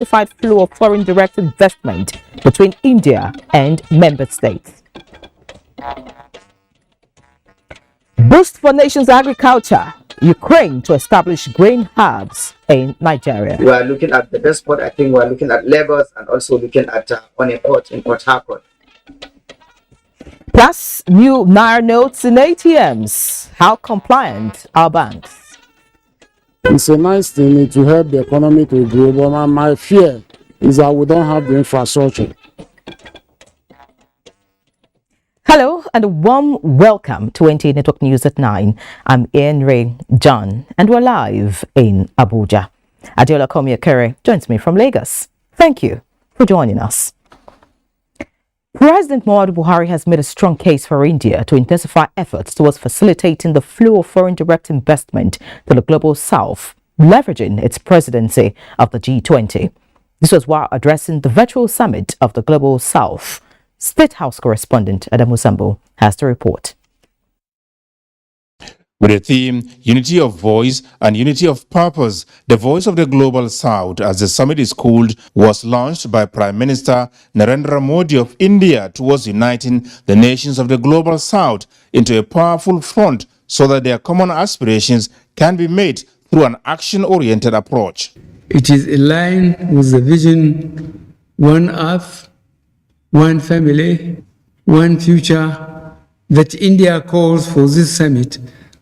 justified flow of foreign direct investment between India and member states. Boost for nation's agriculture. Ukraine to establish grain hubs in Nigeria. We are looking at the best part. I think we are looking at Lagos and also looking at on a port in Port Harcourt. Plus, new Naira notes in ATMs. How compliant are banks? It's a nice thing to help the economy to grow, but my fear is that we don't have the infrastructure. Hello and a warm welcome to NTA Network News at 9. I'm Ian Ray John and we're live in Abuja. Adiola Komiakere joins me from Lagos. Thank you for joining us. President Muhammadu Buhari has made a strong case for India to intensify efforts towards facilitating the flow of foreign direct investment to the global south, leveraging its presidency of the G20. This was while addressing the virtual summit of the global south. State House correspondent Adam Musambo has the report. With the theme, Unity of Voice and Unity of Purpose, the Voice of the Global South, as the summit is called, was launched by Prime Minister Narendra Modi of India towards uniting the nations of the Global South into a powerful front so that their common aspirations can be met through an action-oriented approach. It is in line with the vision, One Earth, One Family, One Future, that India calls for this summit,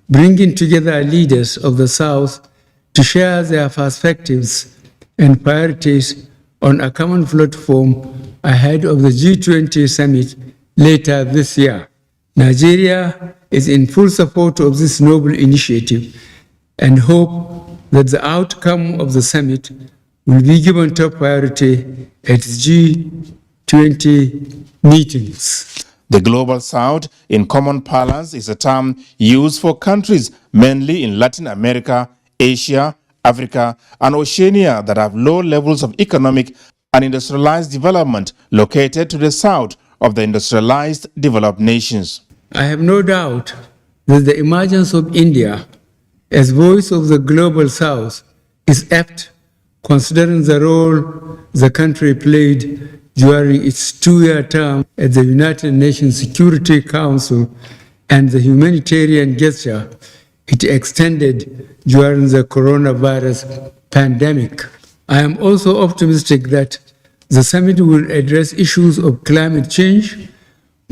bringing together leaders of the South to share their perspectives and priorities on a common platform ahead of the G20 summit later this year. Nigeria is in full support of this noble initiative and hope that the outcome of the summit will be given top priority at G20 meetings. The Global South, in common parlance, is a term used for countries mainly in Latin America, Asia, Africa, and Oceania that have low levels of economic and industrialized development located to the south of the industrialized developed nations. I have no doubt that the emergence of India as voice of the Global South is apt, considering the role the country played during its two-year term at the United Nations Security Council and the humanitarian gesture it extended during the coronavirus pandemic. I am also optimistic that the summit will address issues of climate change,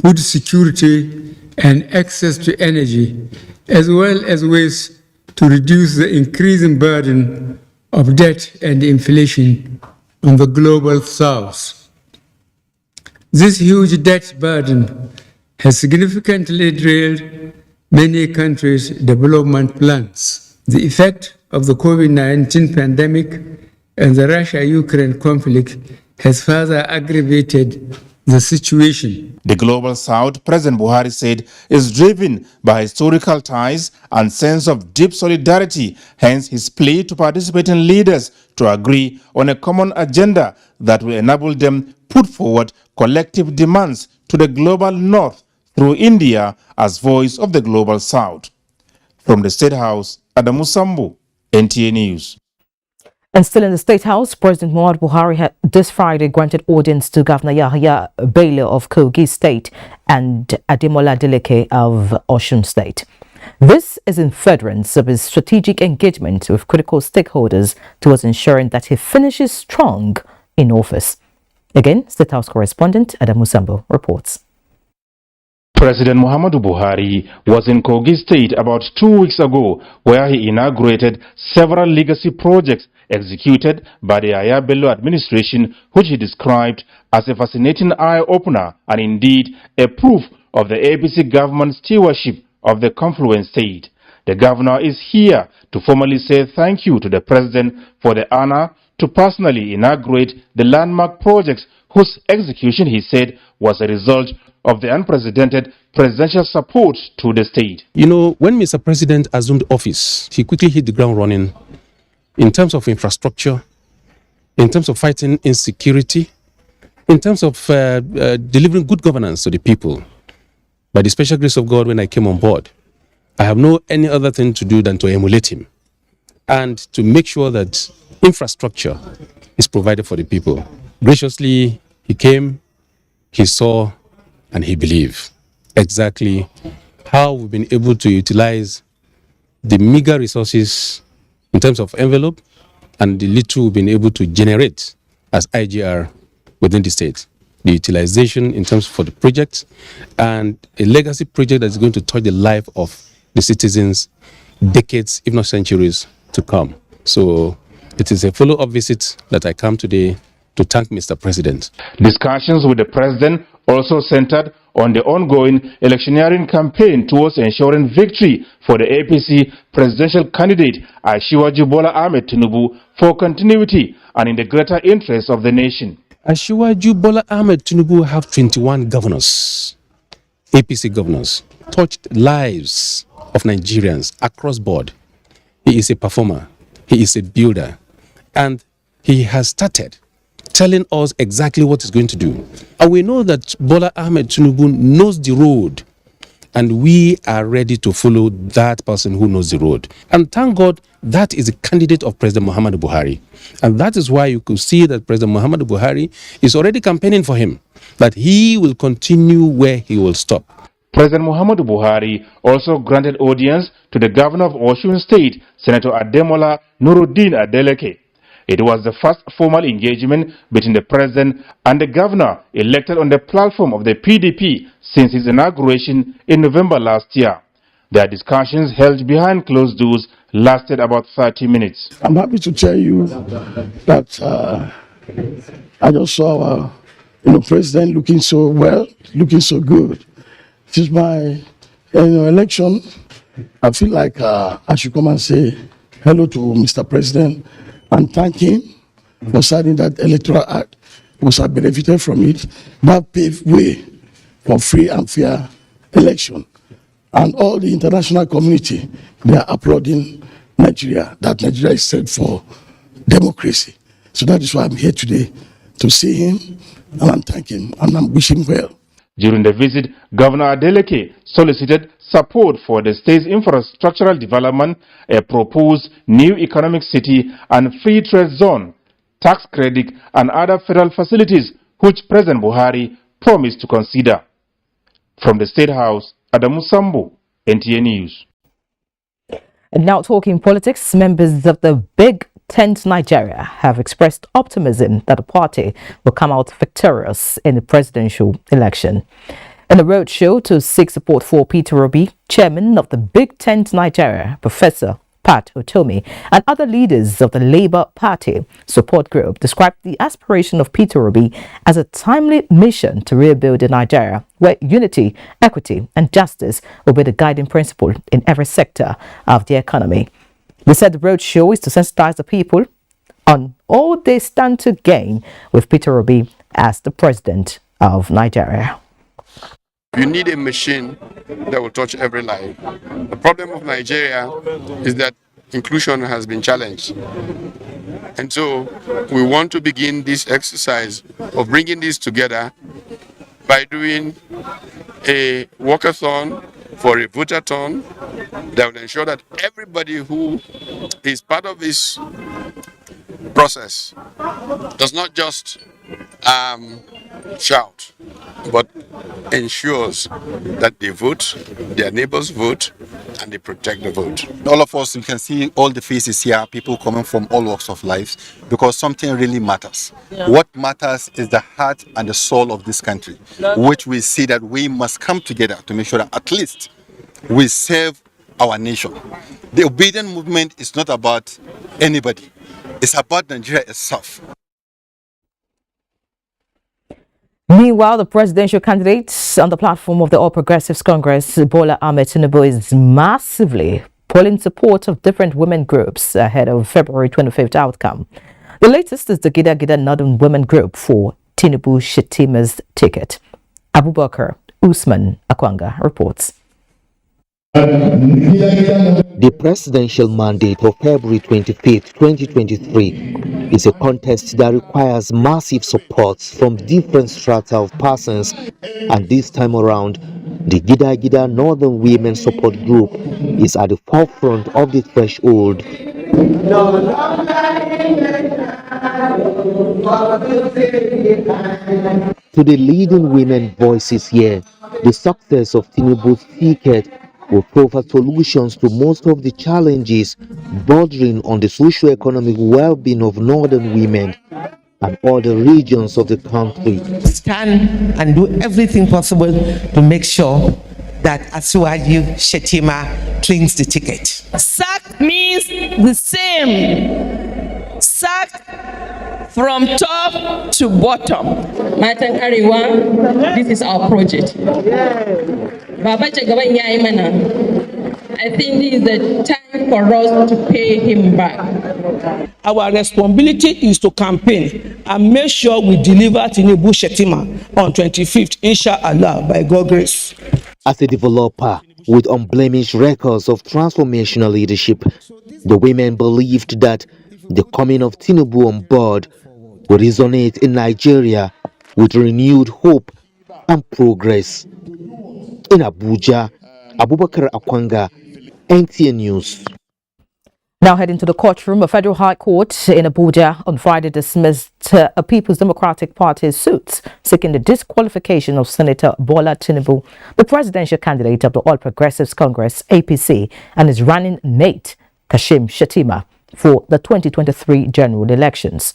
food security, and access to energy, as well as ways to reduce the increasing burden of debt and inflation on the Global South. This huge debt burden has significantly derailed many countries' development plans. The effect of the COVID-19 pandemic and the Russia-Ukraine conflict has further aggravated the situation. The Global South, President Buhari said, is driven by historical ties and sense of deep solidarity, hence his plea to participating leaders to agree on a common agenda that will enable them put forward collective demands to the global north through India as voice of the Global South. From the State House, Adam Musambo, NTA News. And still in the State House, President Muhammadu Buhari had this Friday granted audience to Governor Yahya Bello of Kogi State and Ademola Adeleke of Osun State. This is in furtherance of his strategic engagement with critical stakeholders towards ensuring that he finishes strong in office. Again, State House correspondent Adam Musambo reports. President Muhammadu Buhari was in Kogi State about 2 weeks ago, where he inaugurated several legacy projects executed by the Yahya Bello administration, which he described as a fascinating eye-opener and indeed a proof of the APC government stewardship of the confluent state. The governor is here to formally say thank you to the president for the honor to personally inaugurate the landmark projects whose execution, he said, was a result of the unprecedented presidential support to the state. You know, when Mr. President assumed office, he quickly hit the ground running in terms of infrastructure, in terms of fighting insecurity, in terms of delivering good governance to the people. By the special grace of God, when I came on board, I have no any other thing to do than to emulate him and to make sure that infrastructure is provided for the people. Graciously, he came, he saw, and he believed exactly how we've been able to utilize the meager resources in terms of envelope and the little we've been able to generate as IGR within the state. The utilization in terms for the project and a legacy project that's going to touch the life of the citizens decades, if not centuries, to come. So it is a follow-up visit that I come today to thank Mr. President. Discussions with the president also centered on the ongoing electioneering campaign towards ensuring victory for the APC presidential candidate Asiwaju Bola Ahmed Tinubu for continuity and in the greater interest of the nation. Asiwaju Bola Ahmed Tinubu have 21 governors, APC governors, touched lives of Nigerians across board. He is a performer, he is a builder, and he has started telling us exactly what he's going to do. And we know that Bola Ahmed Tinubu knows the road, and we are ready to follow that person who knows the road. And thank God that is a candidate of President Muhammadu Buhari. And that is why you could see that President Muhammadu Buhari is already campaigning for him, that he will continue where he will stop. President Muhammadu Buhari also granted audience to the governor of Osun State, Senator Ademola Nuruddin Adeleke. It was the first formal engagement between the president and the governor elected on the platform of the PDP since his inauguration in November last year. Their discussions held behind closed doors lasted about 30 minutes. I'm happy to tell you that I just saw our president looking so well, looking so good. It is my election. I feel like I should come and say hello to Mr. President and thank him for signing that electoral act, because I benefited from it. That paved way for free and fair election. And all the international community, they are applauding Nigeria, that Nigeria is set for democracy. So that is why I'm here today, to see him, and I'm thanking him, and I'm wishing him well. During the visit, Governor Adeleke solicited support for the state's infrastructural development, a proposed new economic city and free trade zone, tax credit and other federal facilities which President Buhari promised to consider. From the State House, Adamu Sambo, NTA News. And now talking politics, members of the Big Tent Nigeria have expressed optimism that the party will come out victorious in the presidential election. In a roadshow to seek support for Peter Obi, chairman of the Big Tent Nigeria, Professor Pat Otomi, and other leaders of the Labour Party support group described the aspiration of Peter Obi as a timely mission to rebuild a Nigeria where unity, equity and justice will be the guiding principle in every sector of the economy. They said the roadshow is to sensitize the people on all they stand to gain with Peter Obi as the president of Nigeria. You need a machine that will touch every life. The problem of Nigeria is that inclusion has been challenged. And so we want to begin this exercise of bringing this together by doing a walkathon for a votathon that will ensure that everybody who is part of this process does not just shout, but ensures that they vote, their neighbors vote, and they protect the vote. All of us, you can see all the faces here, people coming from all walks of life, because something really matters. What matters is the heart and the soul of this country, which we see that we must come together to make sure that at least we serve our nation. The obedient movement is not about anybody. It's about Nigeria itself. Meanwhile, the presidential candidate on the platform of the All Progressives Congress, Bola Ahmed Tinubu, is massively pulling support of different women groups ahead of February 25th outcome. The latest is the Gida Gida Northern Women Group for Tinubu Shetima's ticket. Abubakar Usman Akwanga reports. The presidential mandate for February 25th, 2023 is a contest that requires massive support from different strata of persons, and this time around, The Gida Gida Northern Women Support Group is at the forefront of the threshold. To the leading women voices here, the success of Tinubu's ticket will provide solutions to most of the challenges bordering on the socio-economic well-being of northern women and other regions of the country. Stand and do everything possible to make sure that Asuwaju Shetima clings the ticket. SAC means the same. SAC from top to bottom. Matan Arewa, this is our project. Baba Jagaban Yaimana, I think this is the time for us to pay him back. Our responsibility is to campaign and make sure we deliver Tinubu Shetima on 25th, inshallah, by God's grace. As a developer with unblemished records of transformational leadership, the women believed that the coming of Tinubu on board would resonate in Nigeria with renewed hope and progress. In Abuja, Abubakar Akwanga, NTA News. Now heading to the courtroom, a federal high court in Abuja on Friday dismissed a People's Democratic Party's suits seeking the disqualification of Senator Bola Tinubu, the presidential candidate of the All Progressives Congress, APC, and his running mate, Kashim Shettima, for the 2023 general elections.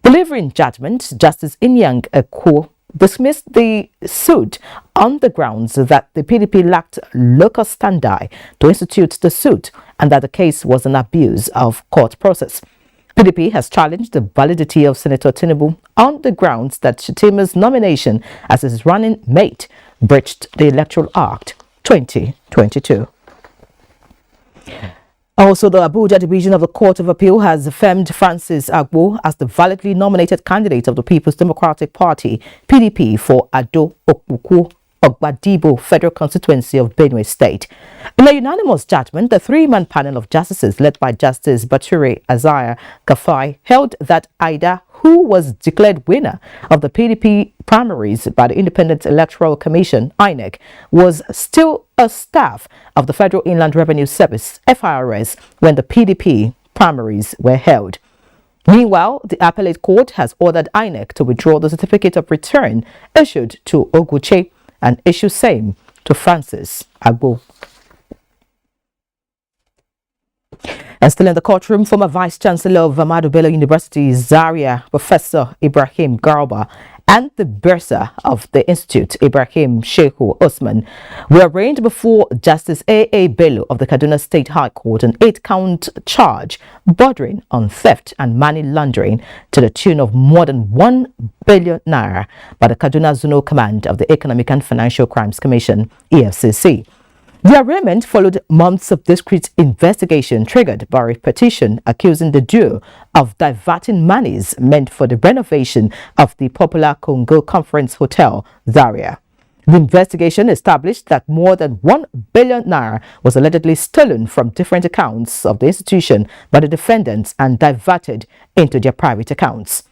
Delivering judgment, Justice Inyang Ekwo dismissed the suit on the grounds that the PDP lacked locus standi to institute the suit and that the case was an abuse of court process. PDP has challenged the validity of Senator Tinubu on the grounds that Shettima's nomination as his running mate breached the Electoral Act 2022. Also, the Abuja Division of the Court of Appeal has affirmed Francis Agbo as the validly nominated candidate of the People's Democratic Party, PDP, for Ado Okpuku Ogbadibo Federal Constituency of Benue State. In a unanimous judgment, the three-man panel of justices led by Justice Bature Azaya Gafai held that Ida, who was declared winner of the PDP primaries by the Independent Electoral Commission, INEC, was still a staff of the Federal Inland Revenue Service, FIRS, when the PDP primaries were held. Meanwhile, the appellate court has ordered INEC to withdraw the certificate of return issued to Oguche and issue same to Francis Agbo. And still in the courtroom, former Vice-Chancellor of Ahmadu Bello University, Zaria, Professor Ibrahim Garba, and the bursar of the institute, Ibrahim Shehu Osman, were arraigned before Justice A.A. Bello of the Kaduna State High Court on 8-count charge bordering on theft and money laundering to the tune of more than 1 billion naira by the Kaduna Zonal Command of the Economic and Financial Crimes Commission, EFCC. The arraignment followed months of discreet investigation triggered by a petition accusing the duo of diverting monies meant for the renovation of the popular Congo Conference Hotel, Zaria. The investigation established that more than 1 billion naira was allegedly stolen from different accounts of the institution by the defendants and diverted into their private accounts.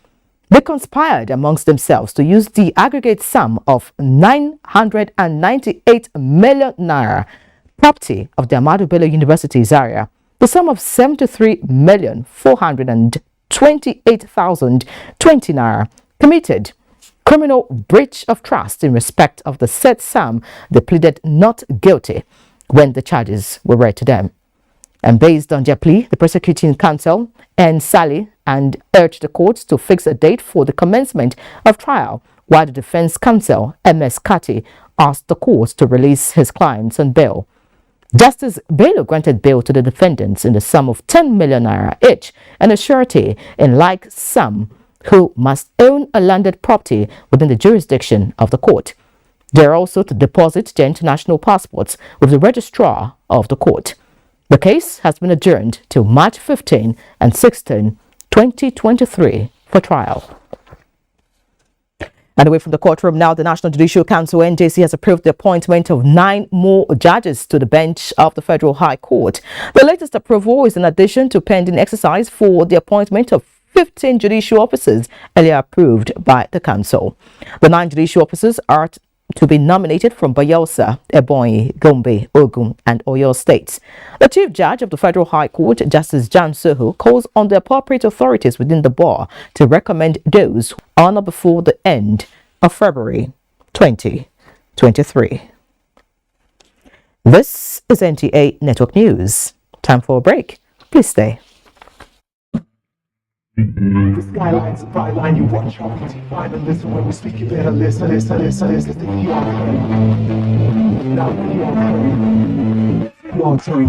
They conspired amongst themselves to use the aggregate sum of 998 million naira, property of the Ahmadu Bello University Zaria, the sum of 73,428,020 naira, committed criminal breach of trust in respect of the said sum. They pleaded not guilty when the charges were read to them. And based on their plea, the prosecuting counsel and Sally and urged the court to fix a date for the commencement of trial, while the defense counsel, M.S. Kati, asked the court to release his clients on bail. Justice Bello granted bail to the defendants in the sum of 10 million naira each and a surety in like sum who must own a landed property within the jurisdiction of the court. They are also to deposit their international passports with the registrar of the court. The case has been adjourned till March 15 and 16, 2023 for trial. And away from the courtroom now, the National Judicial Council, NJC, has approved the appointment of 9 more judges to the bench of the Federal High Court. The latest approval is in addition to pending exercise for the appointment of 15 judicial officers earlier approved by the council. The 9 judicial officers are to be nominated from Bayelsa, Ebonyi, Gombe, Ogun, and Oyo states. The Chief Judge of the Federal High Court, Justice Jan Soho, calls on the appropriate authorities within the bar to recommend those on or before the end of February 2023. This is NTA Network News. Time for a break. Please stay. The skyline's a bright line, you watch how we find and listen when we speak, you better listen. You are now you are turn.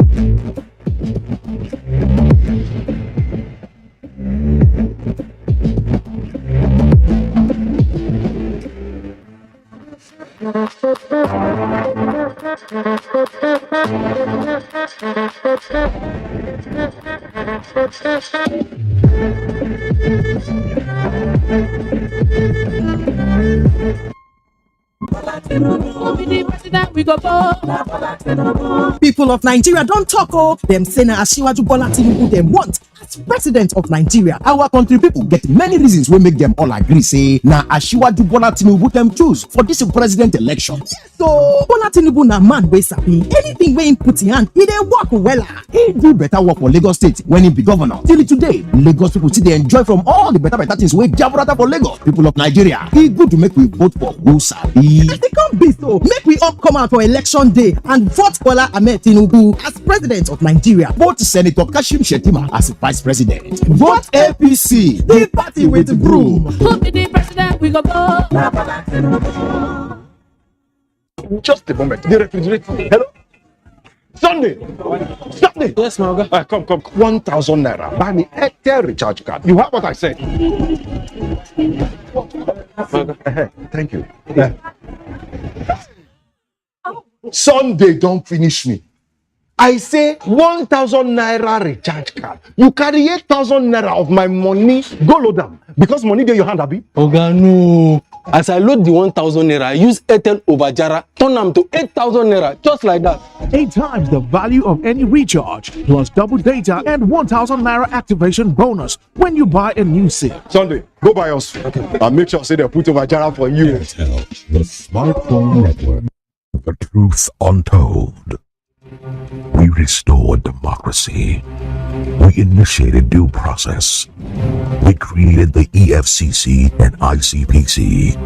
People of Nigeria don't talk, oh, them say na Asiwaju Bola Tinubu them want as president of Nigeria. Our country people get many reasons we make them all agree say na Asiwaju Bola Tinubu them choose for this president election. Yes, so Bola Tinubu na man wey sabi anything wey him put in hand, he dey work wella. He do better work for Lagos State when he be governor. Till today, Lagos people see they enjoy from all the better things wey jaburata for Lagos. People of Nigeria, e good to make we vote for who sabi. As they come be so, make we all come out for election day and vote Bola Ahmed Tinubu as president of Nigeria. Vote Senator Kashim Shettima as vice president. Vote APC, the party with the broom. Who be the president? We go vote. Just a moment. The refrigerator. Hello? Sunday. Yes, my guy. Come. 1,000 naira. Buy me Airtel recharge card. You have what I said. Thank you. Sunday don't finish me. I say 1,000 naira recharge card. You carry 8,000 naira of my money, go load them. Because money in your hand, Abi. Oga, no. As I load the 1,000 naira, I use Airtel over Jara, turn them to 8,000 naira, just like that. 8 times the value of any recharge, plus double data and 1,000 naira activation bonus when you buy a new SIM. Sunday, go buy us. Okay. And make sure say they put over Jara for you. Airtel, the smartphone network. The truth untold. We restored democracy. We initiated due process. We created the EFCC and ICPC.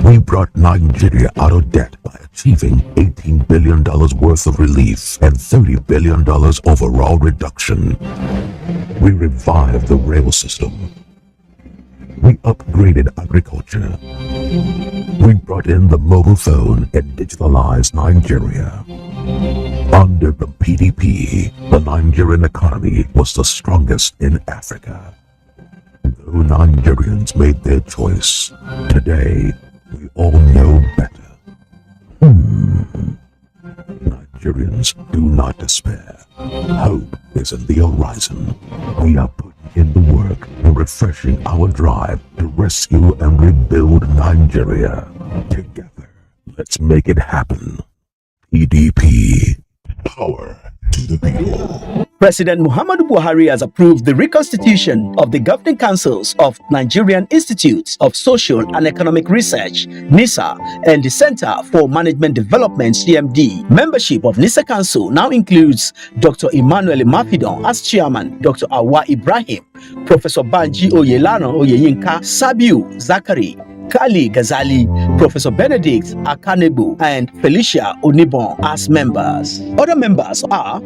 We brought Nigeria out of debt by achieving $18 billion worth of relief and $30 billion overall reduction. We revived the rail system. We upgraded agriculture. We brought in the mobile phone and digitalized Nigeria. Under the PDP, the Nigerian economy was the strongest in Africa. Though Nigerians made their choice, today we all know better. Nigerians, do not despair. Hope is in the horizon. We are putting in the work and refreshing our drive to rescue and rebuild Nigeria. Together, let's make it happen. PDP, power to the people. President Muhammadu Buhari has approved the reconstitution of the governing councils of Nigerian Institutes of Social and Economic Research, NISA, and the Center for Management Development, CMD. Membership of NISA Council now includes Dr. Emmanuel Mafidon as chairman, Dr. Awa Ibrahim, Professor Banji Oyelano Oyeyinka, Sabiu Zakari, Kali Ghazali, Professor Benedict Akanebu, and Felicia Onibon as members. Other members are...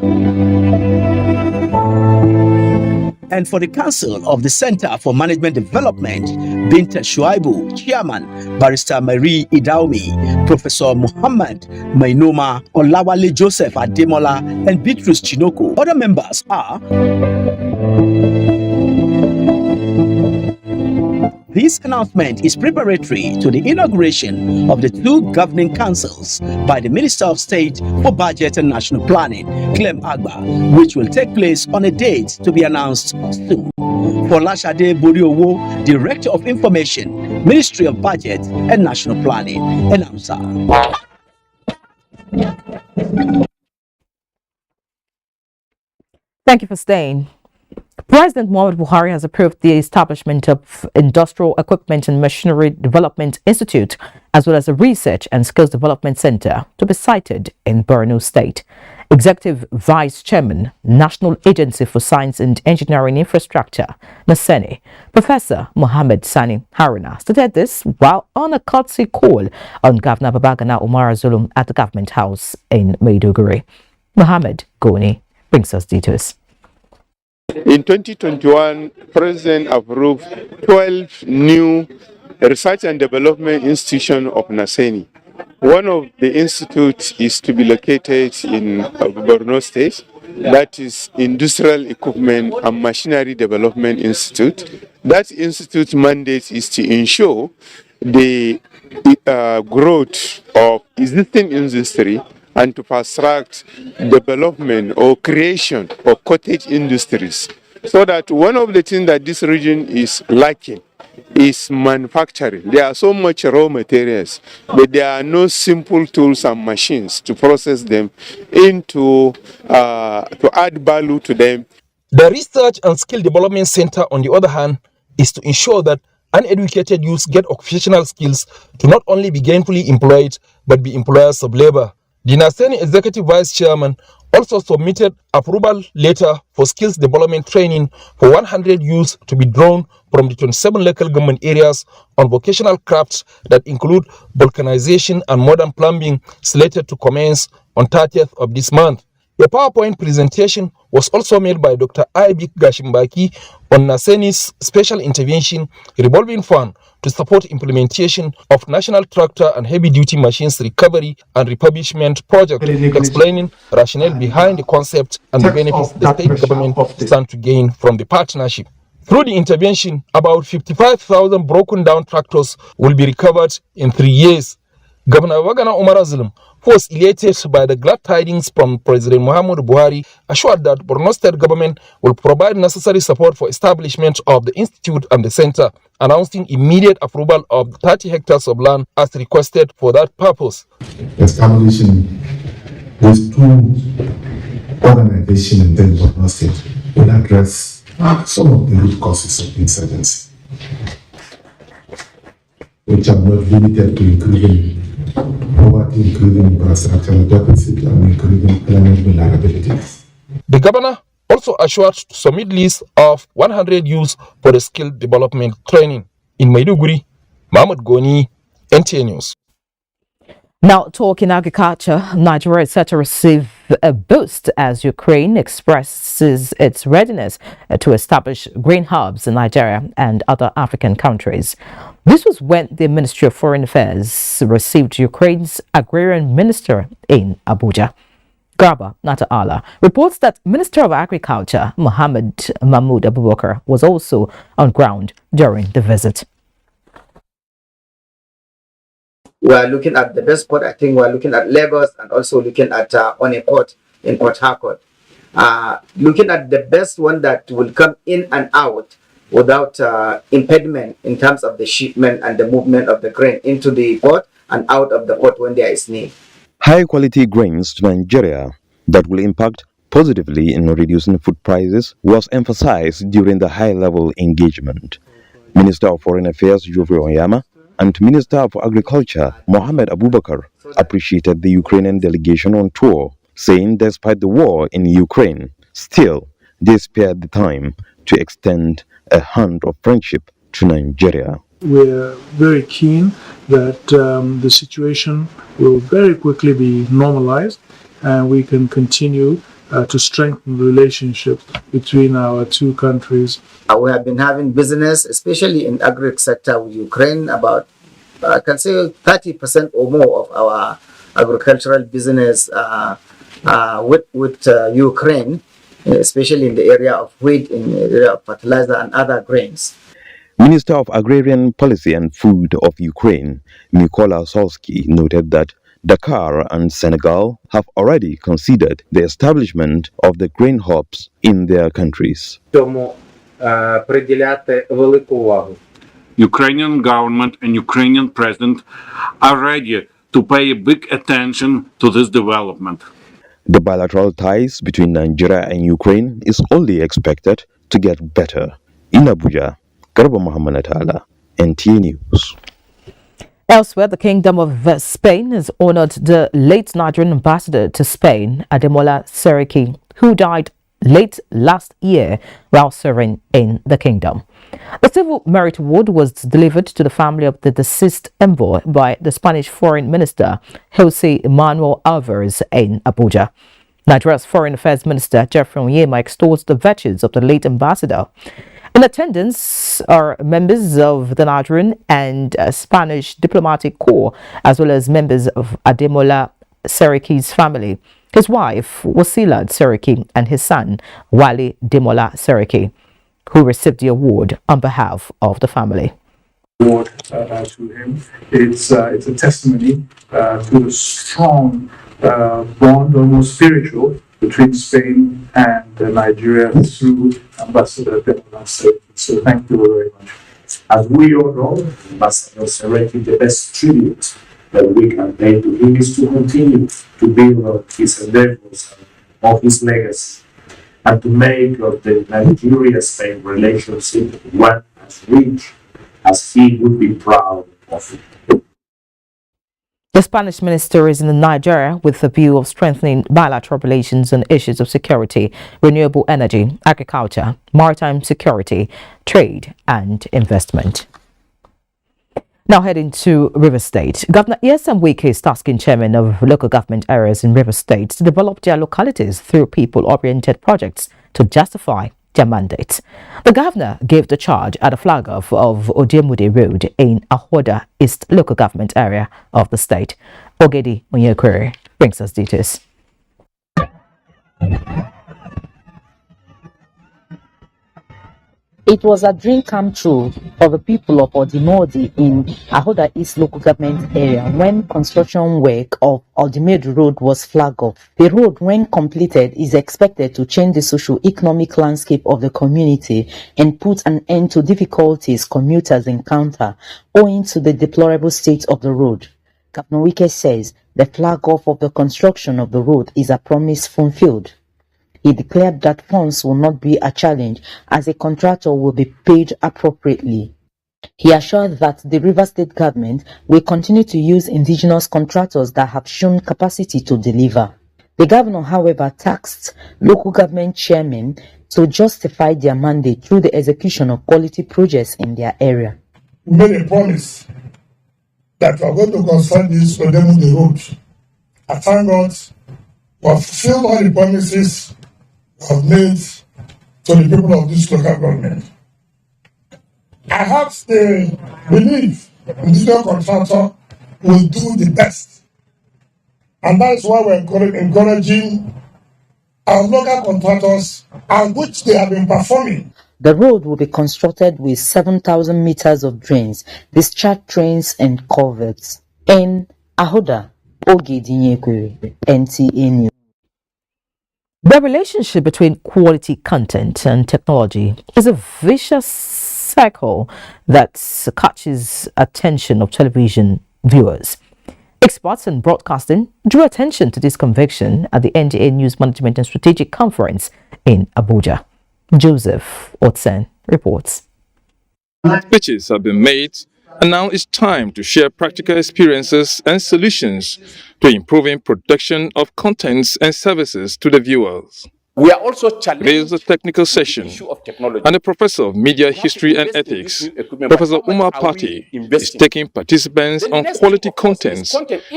And for the Council of the Center for Management Development, Binta Shuaibu, Chairman, Barrister Marie Idaomi, Professor Muhammad Mainoma, Olawale Joseph Ademola, and Beatrice Chinoko. Other members are... This announcement is preparatory to the inauguration of the two governing councils by the Minister of State for Budget and National Planning, Clem Agba, which will take place on a date to be announced soon. For Lashade Boriowo, Director of Information, Ministry of Budget and National Planning, announcer. Thank you for staying. President Muhammadu Buhari has approved the establishment of Industrial Equipment and Machinery Development Institute, as well as a Research and Skills Development Center to be sited in Borno State. Executive Vice Chairman, National Agency for Science and Engineering Infrastructure, NASENI, Professor Mohammed Sani Haruna, stated this while on a courtesy call on Governor Babagana Umar Zulum at the Government House in Maiduguri. Mohammed Goni brings us details. In 2021, President approved 12 new research and development institutions of NASENI. One of the institutes is to be located in Borno State, that is Industrial Equipment and Machinery Development Institute. That institute's mandate is to ensure the growth of existing industry and to fast-track development or creation of cottage industries. So that one of the things that this region is lacking is manufacturing. There are so much raw materials, but there are no simple tools and machines to process them into, to add value to them. The Research and Skill Development Center, on the other hand, is to ensure that uneducated youths get occupational skills to not only be gainfully employed, but be employers of labor. The NASENI Executive Vice Chairman also submitted approval letter for skills development training for 100 youths to be drawn from the 27 local government areas on vocational crafts that include vulcanization and modern plumbing, slated to commence on 30th of this month. A PowerPoint presentation was also made by Dr. Ibik Gashimbaki on NASENI's Special Intervention Revolving Fund to support implementation of National Tractor and Heavy-Duty Machines Recovery and Refurbishment Project, explaining rationale behind the concept and the benefits the state government stand to gain from the partnership. Through the intervention, about 55,000 broken-down tractors will be recovered in 3 years. Governor Babagana Umar Zulum, who was elated by the glad tidings from President Muhammadu Buhari, assured that Borno State government will provide necessary support for establishment of the institute and the center, announcing immediate approval of 30 hectares of land as requested for that purpose. Establishing these two organizations in the Borno State will address some of the root causes of insurgency, which are not limited to including poverty, including infrastructural deficit, and including climate vulnerabilities. The governor also assured to submit list of 100 youths for the skill development training. In Maiduguri, Mahmoud Goni, NTA News. Now, talking agriculture, Nigeria is set to receive a boost as Ukraine expresses its readiness to establish grain hubs in Nigeria and other African countries. This was when the Ministry of Foreign Affairs received Ukraine's agrarian minister in Abuja. Garba Nata'ala reports that Minister of Agriculture Mohammed Mahmoud Abubakar was also on ground during the visit. We are looking at the best port. I think we are looking at Lagos and also looking at on a port in Port Harcourt. Looking at the best one that will come in and out without impediment in terms of the shipment and the movement of the grain into the port and out of the port when there is need. High-quality grains to Nigeria that will impact positively in reducing food prices was emphasized during the high-level engagement. Minister of Foreign Affairs Geoffrey Onyama and Minister of Agriculture Mohammed Abubakar appreciated the Ukrainian delegation on tour, saying despite the war in Ukraine, still they spared the time to extend a hand of friendship to Nigeria. We're very keen that the situation will very quickly be normalized and we can continue to strengthen the relationship between our two countries. We have been having business, especially in agri sector with Ukraine, about I can say 30% or more of our agricultural business with Ukraine, especially in the area of wheat, in the area of fertilizer and other grains. Minister of Agrarian Policy and Food of Ukraine, Mykola Solsky, noted that Dakar and Senegal have already considered the establishment of the grain hubs in their countries. Ukrainian government and Ukrainian president are ready to pay big attention to this development. The bilateral ties between Nigeria and Ukraine is only expected to get better. In Abuja, Garba Muhammad Atala, NTA News. Elsewhere, the Kingdom of Spain has honored the late Nigerian ambassador to Spain, Ademola Seriki, who died late last year while serving in the kingdom. The Civil Merit Award was delivered to the family of the deceased envoy by the Spanish Foreign Minister, Jose Manuel Alvarez, in Abuja. Nigeria's Foreign Affairs Minister, Jeffrey Onyema, extols the virtues of the late ambassador. In attendance are members of the Nigerian and Spanish diplomatic corps, as well as members of Ademola Seriki's family, his wife, Wasila Seriki, and his son, Wale Demola Seriki, who received the award on behalf of the family. Award to him. It's a testimony to the strong bond, almost spiritual, between Spain and Nigeria through Ambassador Demola Seriki. So thank you very much. As we all know, Ambassador Seriki, the best tribute that we can pay to him is to continue to build on his endeavors of his legacy and to make of the Nigeria-Spain relationship one as rich as he would be proud of it. The Spanish minister is in Nigeria with the view of strengthening bilateral relations on issues of security, renewable energy, agriculture, maritime security, trade and investment. Now heading to Rivers State. Governor Nyesom Wike is tasking chairmen of local government areas in Rivers State to develop their localities through people-oriented projects to justify their mandates. The governor gave the charge at the flag off of Odiemude Road in Ahoda East local government area of the state. Ogedi Onyekwere brings us details. It was a dream come true for the people of Odimodi in Ahoda East local government area when construction work of Odimodi Road was flagged off. The road, when completed, is expected to change the socio-economic landscape of the community and put an end to difficulties commuters encounter owing to the deplorable state of the road. Governor Wike says the flag off of the construction of the road is a promise fulfilled. He declared that funds will not be a challenge as a contractor will be paid appropriately. He assured that the Rivers State government will continue to use indigenous contractors that have shown capacity to deliver. The governor, however, tasked local government chairmen to justify their mandate through the execution of quality projects in their area. We made a promise that we are going to construct this Odemode Road. I thank God we have fulfilled all the promises have made to the people of this local government. I have the belief the digital contractor will do the best. And that is why we're encouraging our local contractors, and which they have been performing. The road will be constructed with 7,000 meters of drains, discharge trains and culverts. In Ahoda, Ogedi Onyekwere, NTA News. The relationship between quality content and technology is a vicious cycle that catches attention of television viewers. Experts in broadcasting drew attention to this conviction at the NTA News Management and Strategic Conference in Abuja. Joseph Otsen reports. Pitches have been made, and now it's time to share practical experiences and solutions to improving production of contents and services to the viewers. We are also challenging. It is a technical session, and the Professor of Media History and Ethics, Professor Umar Pati, is taking participants on quality contents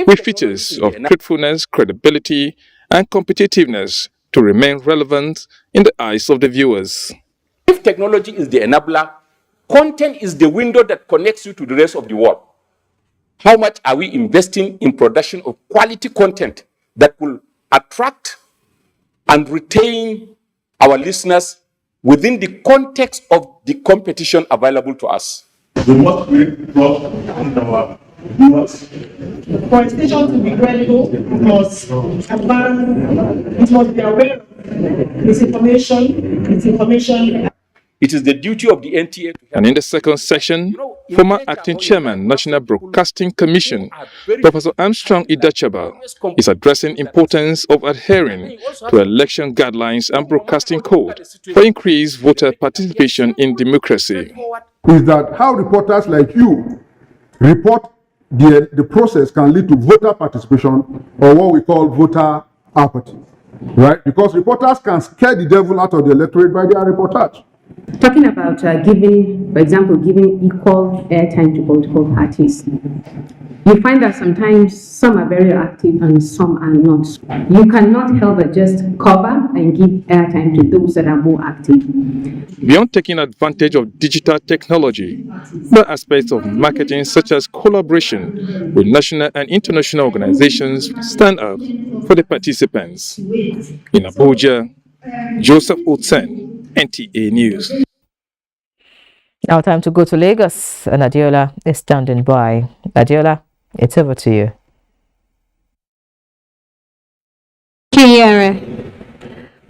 with features of truthfulness, credibility, and competitiveness to remain relevant in the eyes of the viewers. If technology is the enabler, content is the window that connects you to the rest of the world. How much are we investing in production of quality content that will attract and retain our listeners within the context of the competition available to us? We must create our viewers. For a station to be credible, it must advance, it must be aware of misinformation. It is the duty of the NTA. And in the second session, Former acting chairman, National Broadcasting Commission, Professor Armstrong Idachaba, is addressing importance of adhering to election guidelines and broadcasting code for increased voter participation in democracy. Is that how reporters like you report the process can lead to voter participation, or what we call voter apathy, right? Because reporters can scare the devil out of the electorate by their reportage. Talking about giving, for example, giving equal airtime to political parties, you find that sometimes some are very active and some are not. You cannot help but just cover and give airtime to those that are more active. Beyond taking advantage of digital technology, the aspects of marketing such as collaboration with national and international organizations stand out for the participants. In Abuja, Joseph Otsen, NTA News. Now time to go to Lagos. Nadiola is standing by. Nadiola, it's over to you.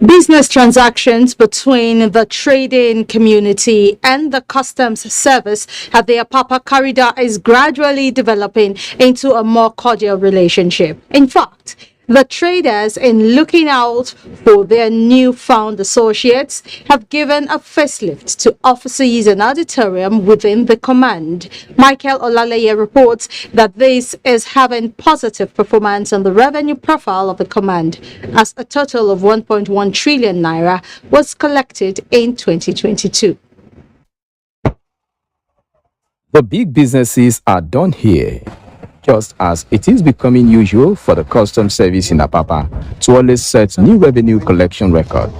Business transactions between the trading community and the customs service at the Apapa corridor is gradually developing into a more cordial relationship. In fact, the traders, in looking out for their newfound associates, have given a facelift to offices and auditorium within the command. Michael Olaleye reports that this is having positive performance on the revenue profile of the command, as a total of 1.1 trillion naira was collected in 2022. The big businesses are done here, just as it is becoming usual for the customs service in Apapa to always set new revenue collection record.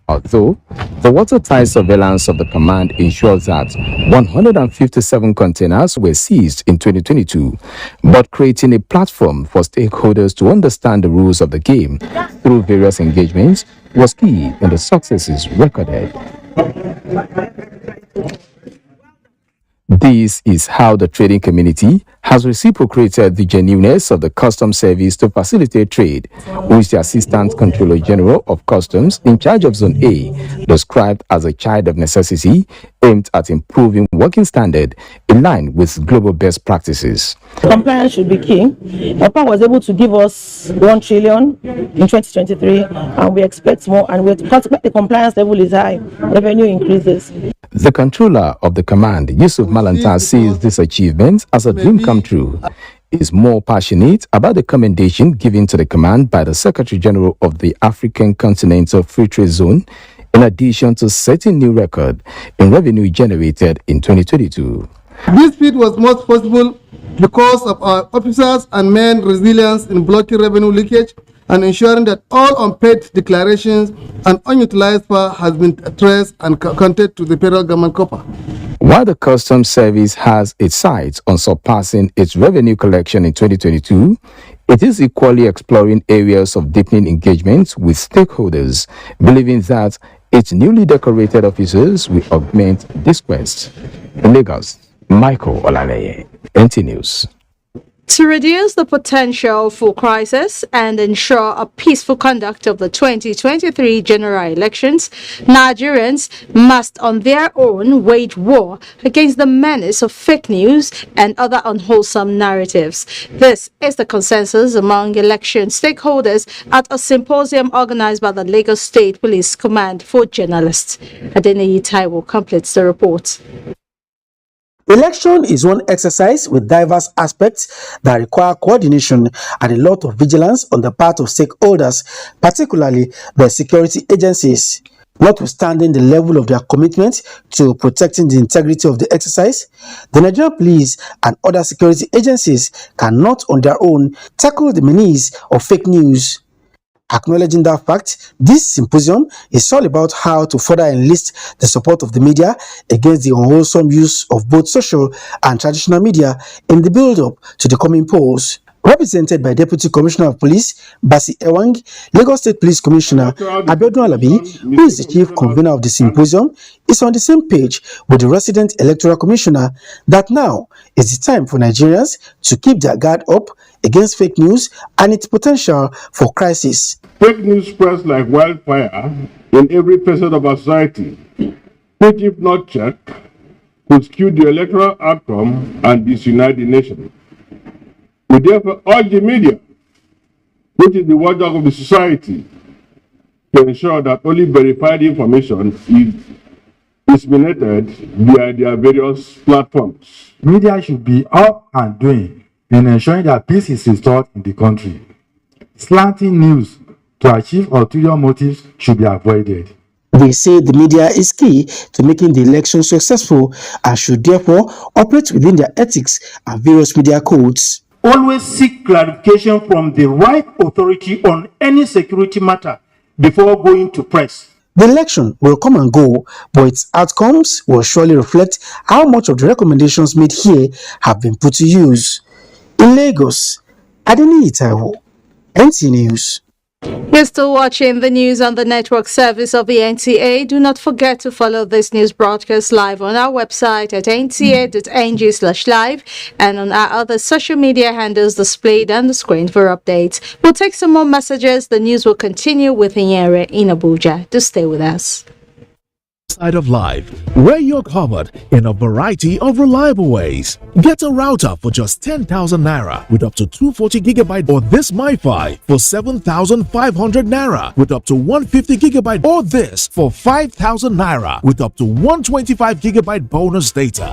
Although the watertight surveillance of the command ensures that 157 containers were seized in 2022, but creating a platform for stakeholders to understand the rules of the game through various engagements was key in the successes recorded. This is how the trading community has reciprocated the genuineness of the customs service to facilitate trade, which the Assistant Controller General of Customs in charge of Zone A described as a child of necessity aimed at improving working standard in line with global best practices. Compliance should be key. OPA was able to give us 1 trillion in 2023, and we expect more, and because the compliance level is high, revenue increases. The controller of the command, Yusuf Malanta, sees this achievement as a dream come true. He is more passionate about the commendation given to the command by the Secretary General of the African Continental Free Trade Zone, in addition to setting new record in revenue generated in 2022. This feat was most possible because of our officers and men resilience in blocking revenue leakage and ensuring that all unpaid declarations and unutilized power has been traced and counted to the federal government copper. While the Customs Service has its sights on surpassing its revenue collection in 2022, it is equally exploring areas of deepening engagement with stakeholders, believing that its newly decorated officers will augment this quest. In Lagos, Michael Olaleye, NT News. To reduce the potential for crisis and ensure a peaceful conduct of the 2023 general elections, Nigerians must on their own wage war against the menace of fake news and other unwholesome narratives. This is the consensus among election stakeholders at a symposium organized by the Lagos State Police Command for Journalists. Adeneyi Taiwo completes the report. Election is one exercise with diverse aspects that require coordination and a lot of vigilance on the part of stakeholders, particularly the security agencies. Notwithstanding the level of their commitment to protecting the integrity of the exercise, the Nigerian police and other security agencies cannot on their own tackle the menace of fake news. Acknowledging that fact, this symposium is all about how to further enlist the support of the media against the unwholesome use of both social and traditional media in the build-up to the coming polls. Represented by Deputy Commissioner of Police Basi Ewang, Lagos State Police Commissioner Abiodun Alabi, who is the chief convener of the symposium, is on the same page with the resident electoral commissioner that now is the time for Nigerians to keep their guard up against fake news and its potential for crisis. Fake news spreads like wildfire in every facet of our society, which if not checked, to skew the electoral outcome and disunite the nation. We therefore urge the media, which is the watchdog of the society, to ensure that only verified information is disseminated via their various platforms. Media should be up and doing in ensuring that peace is restored in the country. Slanting news to achieve ulterior motives should be avoided. They say the media is key to making the election successful and should therefore operate within their ethics and various media codes. Always seek clarification from the right authority on any security matter before going to press. The election will come and go, but its outcomes will surely reflect how much of the recommendations made here have been put to use. In Lagos, Adeni Itaiwo, NTA News. You're still watching the news on the network service of the NTA. Do not forget to follow this news broadcast live on our website at nta.ng/live and on our other social media handles displayed on the screen for updates. We'll take some more messages. The news will continue with Nyere in Abuja. Do stay with us. Side of life, where you're covered in a variety of reliable ways. Get a router for just 10,000 naira with up to 240 gigabyte, or this MiFi for 7,500 naira with up to 150 gigabyte, or this for 5,000 naira with up to 125 gigabyte bonus data.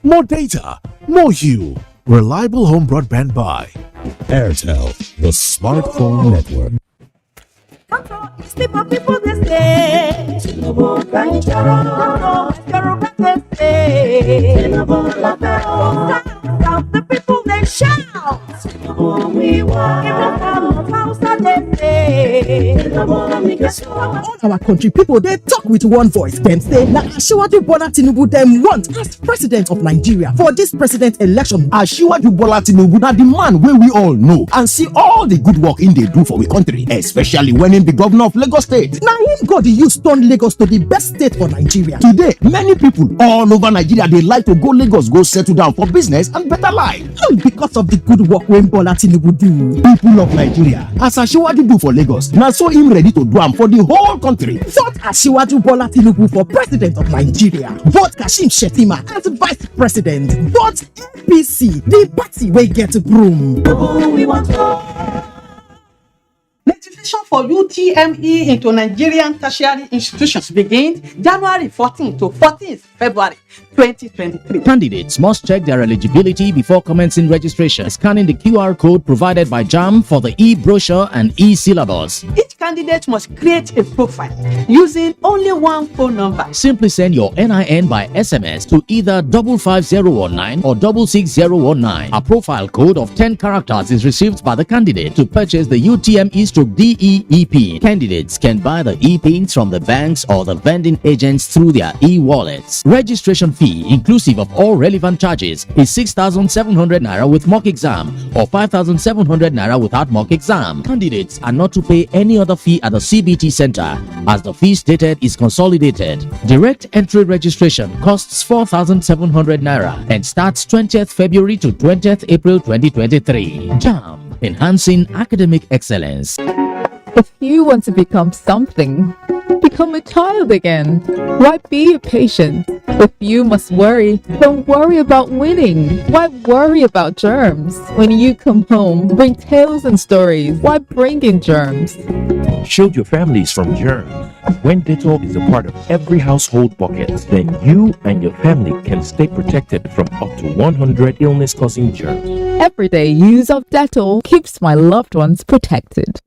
More data, more you. Reliable home broadband by Airtel, the smartphone network. People they say, the people they shout, we want all our country people they talk with one voice. Them say na Asiwaju Bola Tinubu them want as president of Nigeria for this president election. Asiwaju Bola Tinubu na the man where we all know and see all the good work in they do for the country, especially when in the governor of Lagos State. Now him God use turn Lagos to the best state for Nigeria. Today, many people all over Nigeria they like to go Lagos, go settle down for business and better life. All because of the good work when Bola Tinubu do. People of Nigeria, as Asiwaju do for Lagos, now so him ready to do am for the whole country. Vote Asiwaju Bola Tinubu for president of Nigeria. Vote Kashim Shettima as vice president. Vote APC, the party wey get broom. We want Legislation for UTME into Nigerian tertiary institutions begins January 14 to 14th February 2023. Candidates must check their eligibility before commencing registration, scanning the QR code provided by JAMB for the e-brochure and e-syllabus. Each candidate must create a profile using only one phone number. Simply send your NIN by SMS to either 55019 or 66019. A profile code of 10 characters is received by the candidate to purchase the UTME/DE Candidates can buy the e-pins from the banks or the vending agents through their e-wallets. Registration fee, inclusive of all relevant charges, is 6,700 naira with mock exam or 5,700 naira without mock exam. Candidates are not to pay any other fee at the CBT center, as the fee stated is consolidated. Direct entry registration costs 4,700 naira and starts 20th February to 20th April 2023. JAMB, enhancing academic excellence. If you want to become something, become a child again. Why be a patient? If you must worry, don't worry about winning. Why worry about germs? When you come home, bring tales and stories. Why bring in germs? Shield your families from germs. When Dettol is a part of every household bucket, then you and your family can stay protected from up to 100 illness-causing germs. Everyday use of Dettol keeps my loved ones protected.